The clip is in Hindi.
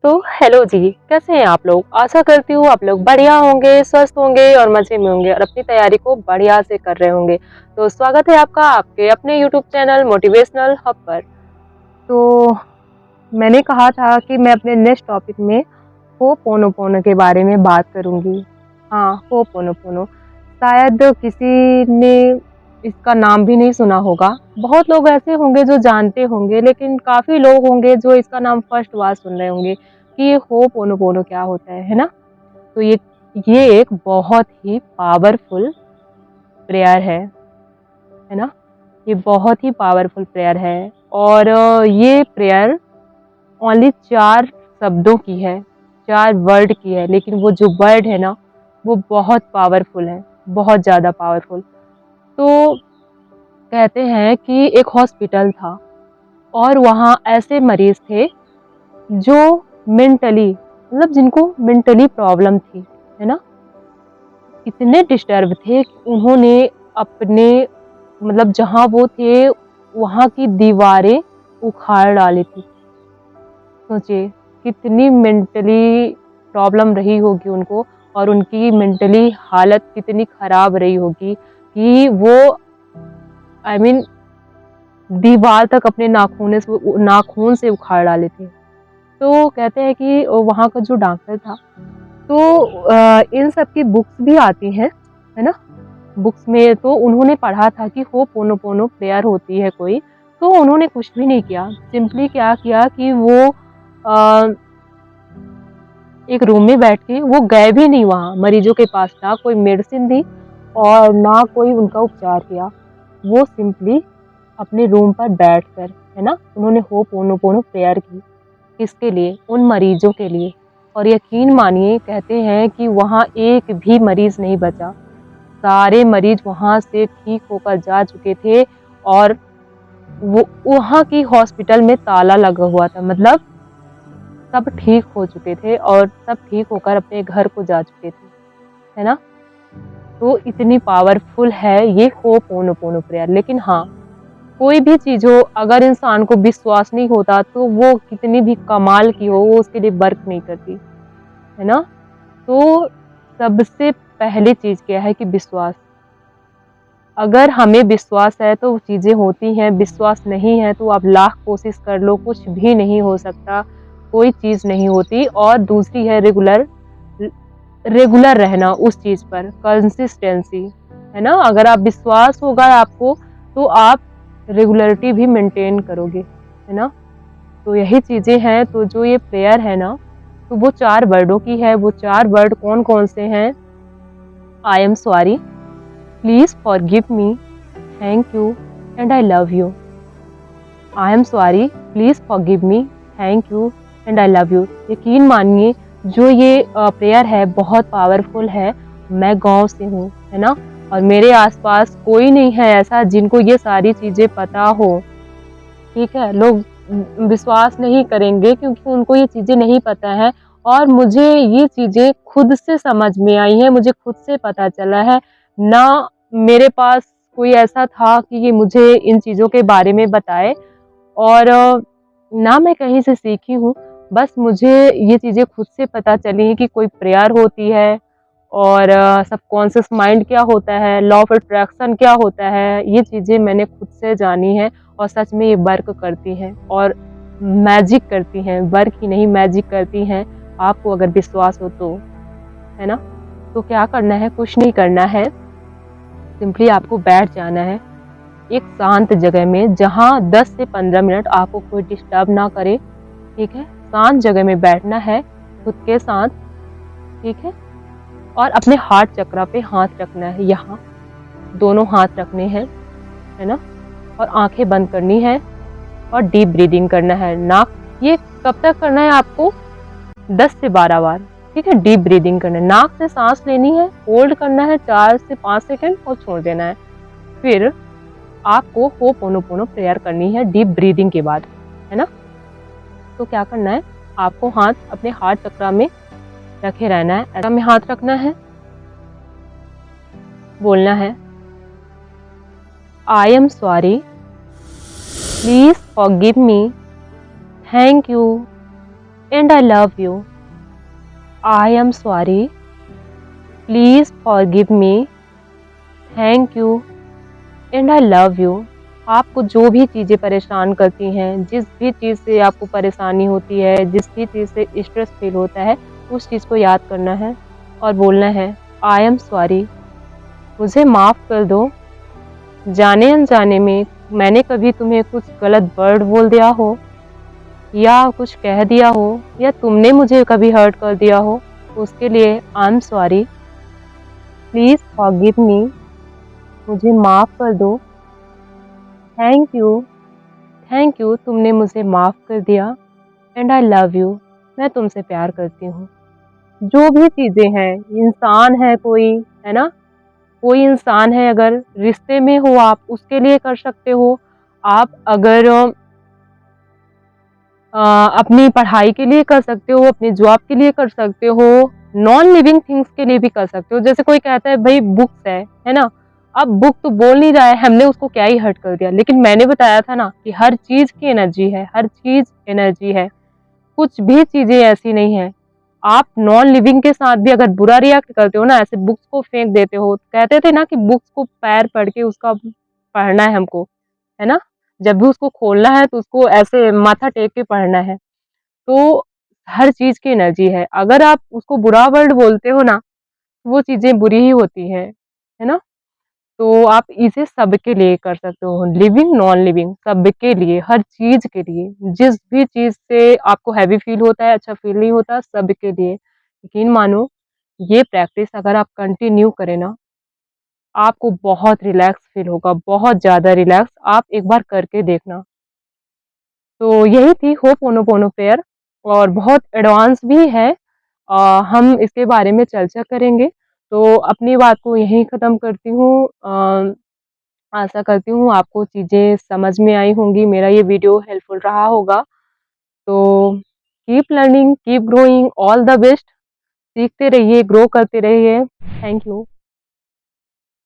तो हेलो जी, कैसे हैं आप लोग? आशा करती हूँ आप लोग बढ़िया होंगे, स्वस्थ होंगे और मज़े में होंगे और अपनी तैयारी को बढ़िया से कर रहे होंगे। तो स्वागत है आपका आपके अपने यूट्यूब चैनल मोटिवेशनल हब पर। तो मैंने कहा था कि मैं अपने नेक्स्ट टॉपिक में होपोनोपोनो के बारे में बात करूँगी। हाँ, होपोनोपोनो। शायद किसी ने इसका नाम भी नहीं सुना होगा। बहुत लोग ऐसे होंगे जो जानते होंगे, लेकिन काफ़ी लोग होंगे जो इसका नाम फर्स्ट बार सुन रहे होंगे कि ये होपोनोपोनो क्या होता है ना? तो ये एक बहुत ही पावरफुल प्रेयर है ना? ये बहुत ही पावरफुल प्रेयर है और ये प्रेयर ओनली 4 शब्दों की है, 4 वर्ड की है, लेकिन वो जो वर्ड है ना, वो बहुत पावरफुल है, बहुत ज़्यादा पावरफुल। तो कहते हैं कि एक हॉस्पिटल था और वहाँ ऐसे मरीज़ थे जो मेंटली मतलब जिनको मेंटली प्रॉब्लम थी, है ना? इतने डिस्टर्ब थे कि उन्होंने अपने मतलब जहाँ वो थे, वहाँ की दीवारें उखाड़ डाली थी। सोचिए कितनी मेंटली प्रॉब्लम रही होगी उनको और उनकी मेंटली हालत कितनी खराब रही होगी कि वो आई मीन दीवार तक अपने नाखून से उखाड़ डाले थे। तो कहते हैं कि वहाँ का जो डॉक्टर था, तो इन सब की बुक्स भी आती हैं, है ना? बुक्स में तो उन्होंने पढ़ा था कि होपोनोपोनो प्रेयर होती है कोई, तो उन्होंने कुछ भी नहीं किया। सिंपली क्या किया कि वो अ, एक रूम में बैठ के वो गए भी नहीं वहाँ मरीजों के पास, ना कोई मेडिसिन दी और ना कोई उनका उपचार किया। वो सिंपली अपने रूम पर बैठकर, है ना, उन्होंने होपोनोपोनो प्रेयर की। किसके लिए? उन मरीजों के लिए। और यकीन मानिए कहते हैं कि वहाँ एक भी मरीज नहीं बचा। सारे मरीज वहाँ से ठीक होकर जा चुके थे और वो वहाँ की हॉस्पिटल में ताला लगा हुआ था। मतलब सब ठीक हो चुके थे और सब ठीक होकर अपने घर को जा चुके थे, है ना? तो इतनी पावरफुल है ये होपोनोपोनो प्रेयर। लेकिन हाँ, कोई भी चीज़ हो, अगर इंसान को विश्वास नहीं होता तो वो कितनी भी कमाल की हो, वो उसके लिए वर्क नहीं करती, है ना? तो सबसे पहली चीज़ क्या है कि विश्वास। अगर हमें विश्वास है तो चीज़ें होती हैं, विश्वास नहीं है तो आप लाख कोशिश कर लो, कुछ भी नहीं हो सकता, कोई चीज़ नहीं होती। और दूसरी है रेगुलर रहना उस चीज़ पर, कंसिस्टेंसी, है ना? अगर आप विश्वास होगा आपको, तो आप रेगुलरिटी भी मेंटेन करोगे, है ना? तो यही चीज़ें हैं, तो जो ये प्रेयर है ना, तो वो 4 वर्डों की है। वो 4 वर्ड कौन-कौन से हैं? I am sorry, please forgive me, thank you and I love you. I am sorry, please forgive me, thank you and I love you. यकीन मानिए जो ये प्रेयर है बहुत पावरफुल है। मैं गाँव से हूँ, है ना? और मेरे आस-पास कोई नहीं है ऐसा जिनको ये सारी चीज़ें पता हो, ठीक है? लोग विश्वास नहीं करेंगे क्योंकि उनको ये चीज़ें नहीं पता है और मुझे ये चीज़ें खुद से समझ में आई हैं, मुझे खुद से पता चला है। ना मेरे पास कोई ऐसा था कि ये मुझे इन चीज़ों के बारे में बताए और ना मैं कहीं से सीखी हूँ, बस मुझे ये चीज़ें खुद से पता चली हैं कि कोई प्रेयर होती है और सबकॉन्शियस माइंड क्या होता है, लॉ ऑफ अट्रैक्शन क्या होता है, ये चीज़ें मैंने खुद से जानी हैं और सच में ये वर्क करती हैं और मैजिक करती हैं, वर्क ही नहीं मैजिक करती हैं, आपको अगर विश्वास हो तो, है ना? तो क्या करना है? कुछ नहीं करना है, सिंपली आपको बैठ जाना है एक शांत जगह में जहाँ 10 से 15 मिनट आपको कोई डिस्टर्ब ना करे, ठीक है? शांत जगह में बैठना है, खुद के साथ, ठीक है? और अपने हार्ट चक्रा पे हाथ रखना है, यहाँ दोनों हाथ रखने हैं, है ना? और आँखें बंद करनी है और डीप ब्रीदिंग करना है। नाक ये कब तक करना है आपको? 10 से 12 बार, ठीक है? डीप ब्रीदिंग करना है, नाक से सांस लेनी है, होल्ड करना है 4 से 5 सेकंड और छोड़ देना है। फिर आपको होपोनोपोनो प्रेयर करनी है डीप ब्रीदिंग के बाद, है ना? तो क्या करना है? आपको हाथ अपने हार्ट चक्रा में रखे रहना है, ऐसा में हाथ रखना है, बोलना है I am sorry, please forgive me, thank you and I love you. I am sorry. Please forgive me. Thank you and I love you. आपको जो भी चीज़ें परेशान करती हैं, जिस भी चीज़ से आपको परेशानी होती है, जिस भी चीज़ से स्ट्रेस फ़ील होता है, उस चीज़ को याद करना है और बोलना है, आई एम सॉरी, मुझे माफ़ कर दो। जाने-अनजाने में मैंने कभी तुम्हें कुछ गलत वर्ड बोल दिया हो या कुछ कह दिया हो या तुमने मुझे कभी हर्ट कर दिया हो, तो उसके लिए I am sorry. Please forgive me, मुझे माफ़ कर दो। थैंक यू, थैंक यू तुमने मुझे माफ़ कर दिया एंड आई लव यू, मैं तुमसे प्यार करती हूँ। जो भी चीज़ें हैं, इंसान है कोई, है ना? कोई इंसान है अगर रिश्ते में हो आप उसके लिए कर सकते हो। आप अगर अ, अपनी पढ़ाई के लिए कर सकते हो, अपनी जॉब के लिए कर सकते हो, नॉन लिविंग थिंग्स के लिए भी कर सकते हो। जैसे कोई कहता है भई बुक्स है ना? अब बुक तो बोल नहीं रहा है, हमने उसको क्या ही हर्ट कर दिया। लेकिन मैंने बताया था ना कि हर चीज़ की एनर्जी है, हर चीज़ एनर्जी है। कुछ भी चीज़ें ऐसी नहीं हैं। आप नॉन लिविंग के साथ भी अगर बुरा रिएक्ट करते हो ना, ऐसे बुक्स को फेंक देते हो, कहते थे ना कि बुक्स को पैर पड़ के उसका पढ़ना है हमको, है ना? जब भी उसको खोलना है तो उसको ऐसे माथा टेक के पढ़ना है। तो हर चीज़ की एनर्जी है। अगर आप उसको बुरा वर्ड बोलते हो ना, वो चीज़ें बुरी ही होती हैं, है ना? तो आप इसे सबके लिए कर सकते हो, लिविंग, नॉन लिविंग सबके लिए, हर चीज़ के लिए। जिस भी चीज़ से आपको हैवी फ़ील होता है, अच्छा फ़ील नहीं होता, सबके लिए। यकीन मानो, ये प्रैक्टिस अगर आप कंटिन्यू करें ना, आपको बहुत रिलैक्स फ़ील होगा, बहुत ज़्यादा रिलैक्स। आप एक बार करके देखना। तो यही थी होपोनोपोनो प्रेयर और बहुत एडवांस भी है। हम इसके बारे में चर्चा करेंगे। तो अपनी बात को यहीं ख़त्म करती हूँ। आशा करती हूँ आपको चीज़ें समझ में आई होंगी, मेरा ये वीडियो हेल्पफुल रहा होगा। तो keep learning, keep growing, all the best. सीखते रहिए, ग्रो करते रहिए। Thank you.